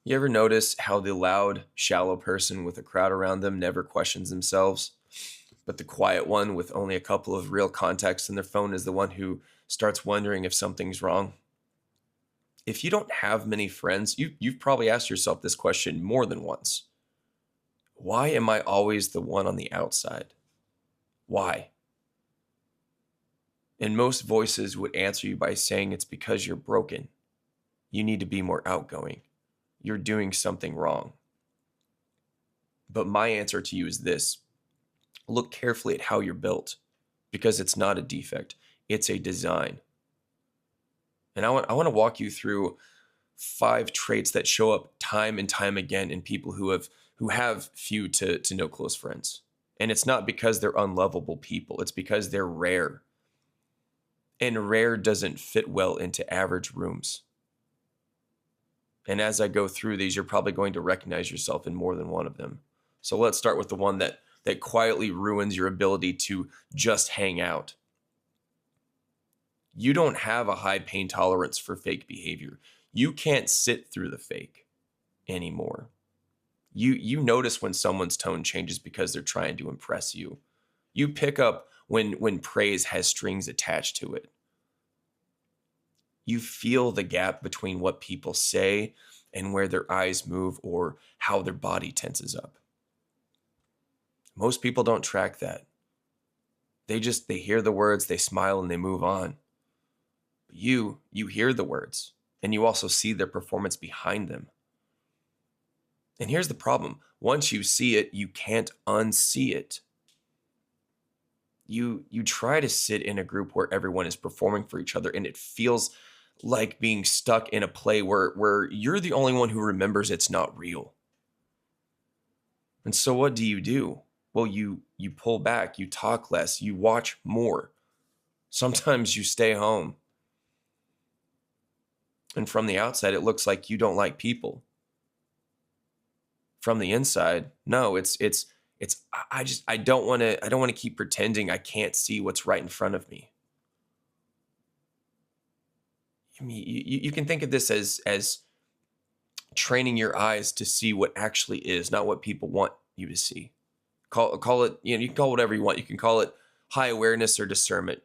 You ever notice how the loud, shallow person with a crowd around them never questions themselves? But the quiet one with only a couple of real contacts in their phone is the one who starts wondering if something's wrong. If you don't have many friends, you've probably asked yourself this question more than once. Why am I always the one on the outside? Why? And most voices would answer you by saying it's because you're broken. You need to be more outgoing. You're doing something wrong. But my answer to you is this: look carefully at how you're built, because it's not a defect, it's a design. And I want to walk you through 5 traits that show up time and time again in people who have few to no close friends. And it's not because they're unlovable people, it's because they're rare. And rare doesn't fit well into average rooms. And as I go through these, you're probably going to recognize yourself in more than one of them. So let's start with the one that quietly ruins your ability to just hang out. You don't have a high pain tolerance for fake behavior. You can't sit through the fake anymore. You notice when someone's tone changes because they're trying to impress you. You pick up when praise has strings attached to it. You feel the gap between what people say and where their eyes move or how their body tenses up. Most people don't track that. They hear the words, they smile, and they move on. But you hear the words, and you also see their performance behind them. And here's the problem. Once you see it, you can't unsee it. You try to sit in a group where everyone is performing for each other, and it feels like being stuck in a play where you're the only one who remembers it's not real. And so what do? Well, you pull back, you talk less, you watch more. Sometimes you stay home. And from the outside, it looks like you don't like people. From the inside, no, I don't want to keep pretending I can't see what's right in front of me. I mean, you can think of this as training your eyes to see what actually is, not what people want you to see. Call it, you can call it whatever you want. You can call it high awareness or discernment.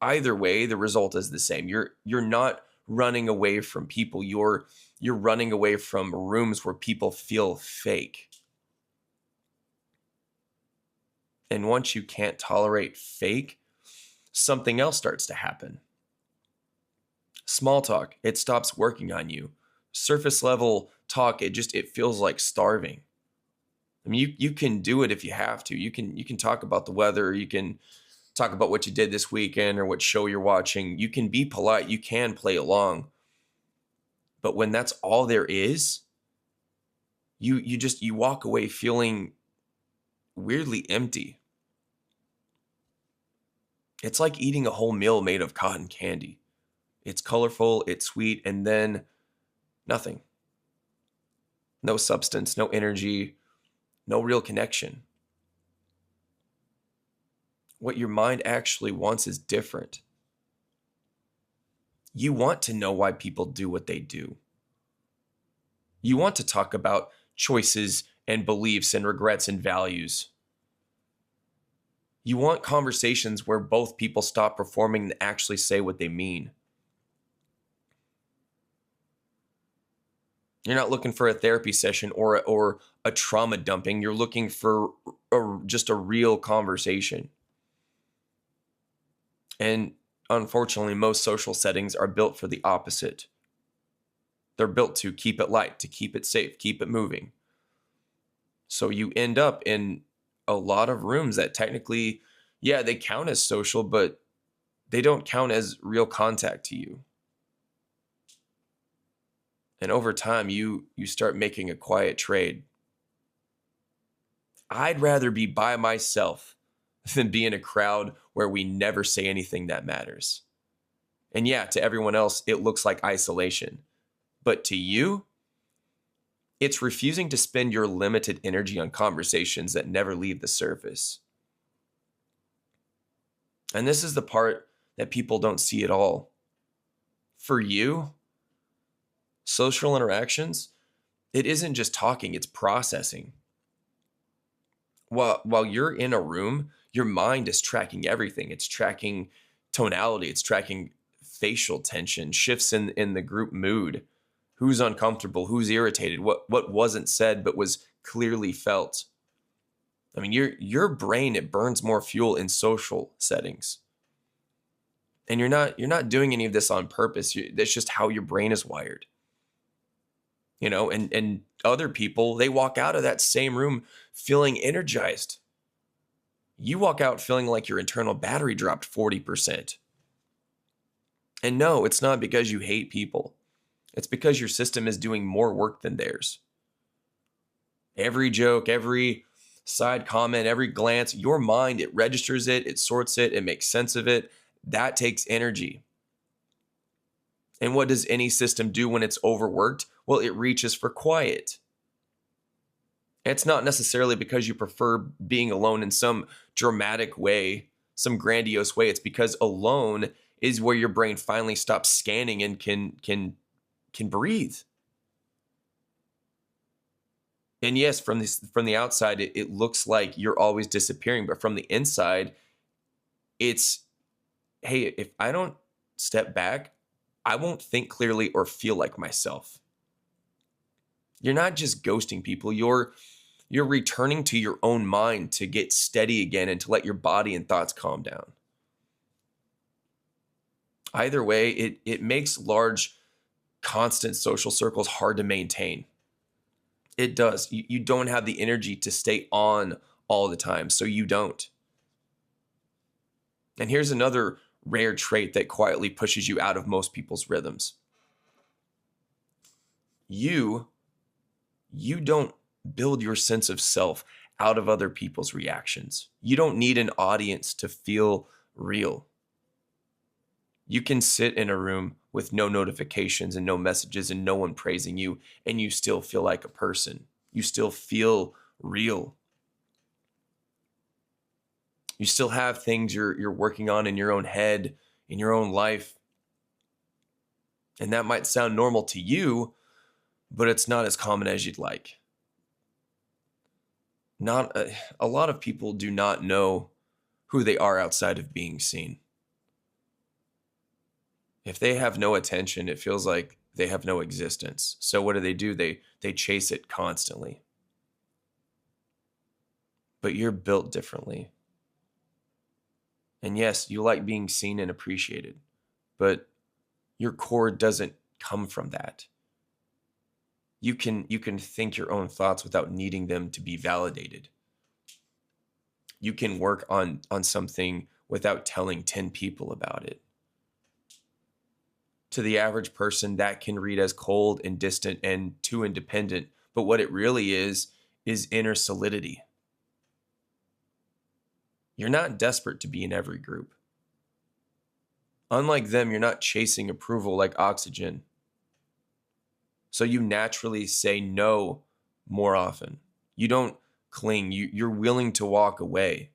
Either way, the result is the same. You're not running away from people. You're running away from rooms where people feel fake. And once you can't tolerate fake, something else starts to happen. Small talk, it stops working on you. Surface level talk, it feels like starving. I mean, you can do it if you have to. You can talk about the weather. You can talk about what you did this weekend or what show you're watching. You can be polite. You can play along. But when that's all there is, you walk away feeling weirdly empty. It's like eating a whole meal made of cotton candy. It's colorful, it's sweet, and then nothing. No substance, no energy, no real connection. What your mind actually wants is different. You want to know why people do what they do. You want to talk about choices and beliefs and regrets and values. You want conversations where both people stop performing and actually say what they mean. You're not looking for a therapy session or a trauma dumping. You're looking for just a real conversation. And unfortunately, most social settings are built for the opposite. They're built to keep it light, to keep it safe, keep it moving. So you end up in a lot of rooms that technically, yeah, they count as social, but they don't count as real contact to you. And over time, you start making a quiet trade. I'd rather be by myself than be in a crowd where we never say anything that matters. And yeah, to everyone else, it looks like isolation. But to you, it's refusing to spend your limited energy on conversations that never leave the surface. And this is the part that people don't see at all. For you, social interactions, It isn't just talking, it's processing. While you're in a room, your mind is tracking everything. It's tracking tonality, it's tracking facial tension, shifts in the group mood, who's uncomfortable, who's irritated, what wasn't said but was clearly felt. I mean, your brain, it burns more fuel in social settings. And you're not doing any of this on purpose. That's just how your brain is wired. And other people, they walk out of that same room feeling energized. You walk out feeling like your internal battery dropped 40%. And no, it's not because you hate people. It's because your system is doing more work than theirs. Every joke, every side comment, every glance, your mind, it registers it, it sorts it, it makes sense of it. That takes energy. And what does any system do when it's overworked? Well, it reaches for quiet. It's not necessarily because you prefer being alone in some dramatic way, some grandiose way. It's because alone is where your brain finally stops scanning and can breathe. And yes, from the outside, it looks like you're always disappearing, but from the inside, it's, hey, if I don't step back, I won't think clearly or feel like myself. You're not just ghosting people, you're returning to your own mind to get steady again and to let your body and thoughts calm down. Either way, it makes large, constant social circles hard to maintain. It does. You don't have the energy to stay on all the time, so you don't. And here's another rare trait that quietly pushes you out of most people's rhythms. You don't build your sense of self out of other people's reactions. You don't need an audience to feel real. You can sit in a room with no notifications and no messages and no one praising you, and you still feel like a person. You still feel real. You still have things you're working on in your own head, in your own life. And that might sound normal to you, but it's not as common as you'd like. Not a lot of people do not know who they are outside of being seen. If they have no attention, it feels like they have no existence. So what do? They chase it constantly. But you're built differently. And yes, you like being seen and appreciated, but your core doesn't come from that. You can think your own thoughts without needing them to be validated. You can work on something without telling 10 people about it. To the average person, that can read as cold and distant and too independent, but what it really is inner solidity. You're not desperate to be in every group. Unlike them, you're not chasing approval like oxygen. So you naturally say no more often. You don't cling. You're willing to walk away.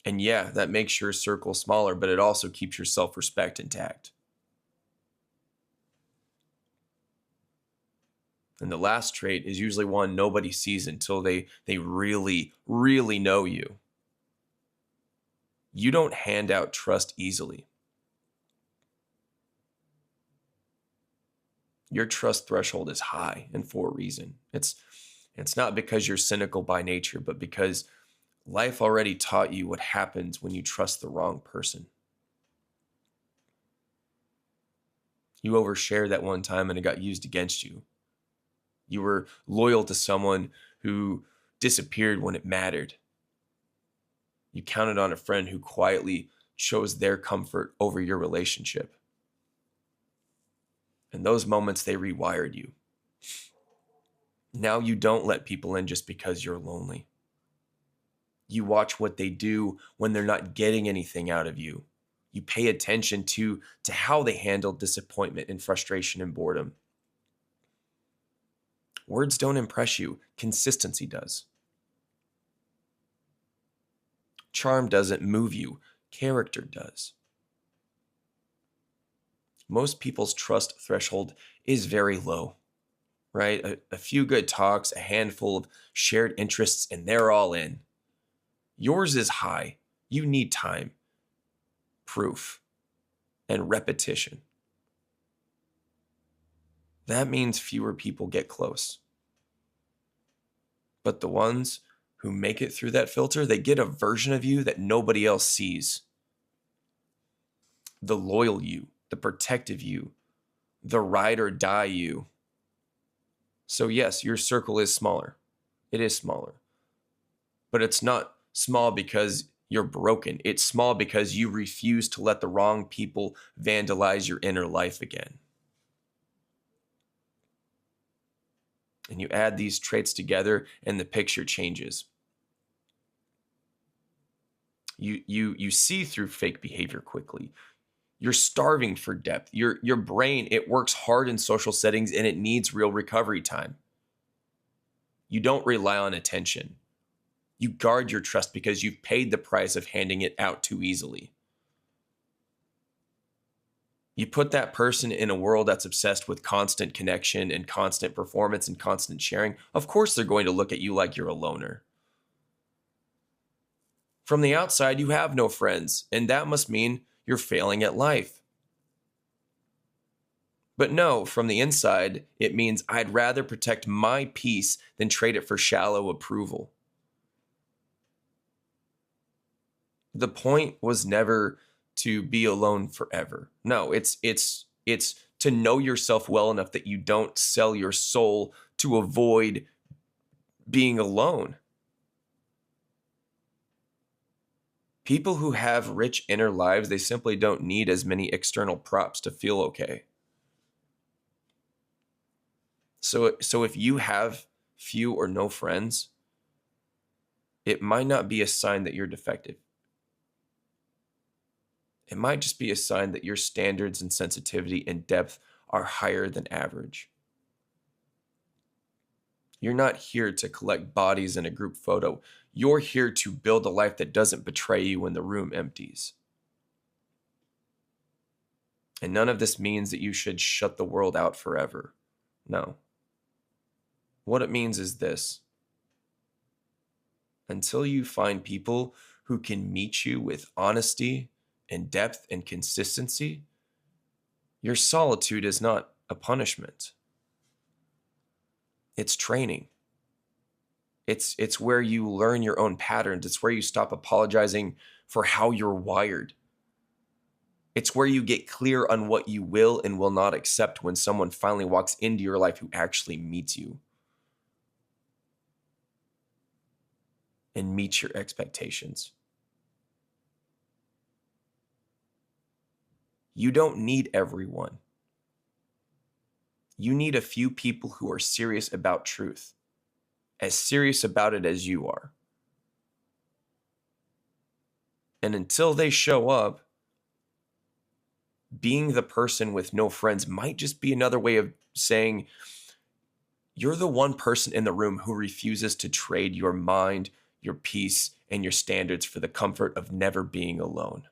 And yeah, that makes your circle smaller, but it also keeps your self-respect intact. And the last trait is usually one nobody sees until they really, really know you. You don't hand out trust easily. Your trust threshold is high, and for a reason. It's not because you're cynical by nature, but because life already taught you what happens when you trust the wrong person. You overshared that one time and it got used against you. You were loyal to someone who disappeared when it mattered. You counted on a friend who quietly chose their comfort over your relationship. In those moments, they rewired you. Now you don't let people in just because you're lonely. You watch what they do when they're not getting anything out of you. You pay attention to how they handle disappointment and frustration and boredom. Words don't impress you. Consistency does. Charm doesn't move you. Character does. Most people's trust threshold is very low. right? A few good talks, a handful of shared interests, and they're all in. Yours is high. You need time, proof, and repetition. That means fewer people get close. But the ones who make it through that filter, they get a version of you that nobody else sees. The loyal you, the protective you, the ride or die you. So yes, your circle is smaller. It is smaller. But it's not small because you're broken. It's small because you refuse to let the wrong people vandalize your inner life again. And you add these traits together and the picture changes. You see through fake behavior quickly. You're starving for depth. Your brain, it works hard in social settings and it needs real recovery time. You don't rely on attention. You guard your trust because you've paid the price of handing it out too easily. You put that person in a world that's obsessed with constant connection and constant performance and constant sharing. Of course, they're going to look at you like you're a loner. From the outside, you have no friends, and that must mean you're failing at life. But no, from the inside, it means I'd rather protect my peace than trade it for shallow approval. The point was never to be alone forever. No, it's to know yourself well enough that you don't sell your soul to avoid being alone. People who have rich inner lives, they simply don't need as many external props to feel okay. So if you have few or no friends, it might not be a sign that you're defective. It might just be a sign that your standards and sensitivity and depth are higher than average. You're not here to collect bodies in a group photo. You're here to build a life that doesn't betray you when the room empties. And none of this means that you should shut the world out forever. No. What it means is this. Until you find people who can meet you with honesty and depth and consistency, your solitude is not a punishment. It's training. It's where you learn your own patterns. It's where you stop apologizing for how you're wired. It's where you get clear on what you will and will not accept when someone finally walks into your life who actually meets you and meets your expectations. You don't need everyone. You need a few people who are serious about truth, as serious about it as you are. And until they show up, being the person with no friends might just be another way of saying you're the one person in the room who refuses to trade your mind, your peace, and your standards for the comfort of never being alone.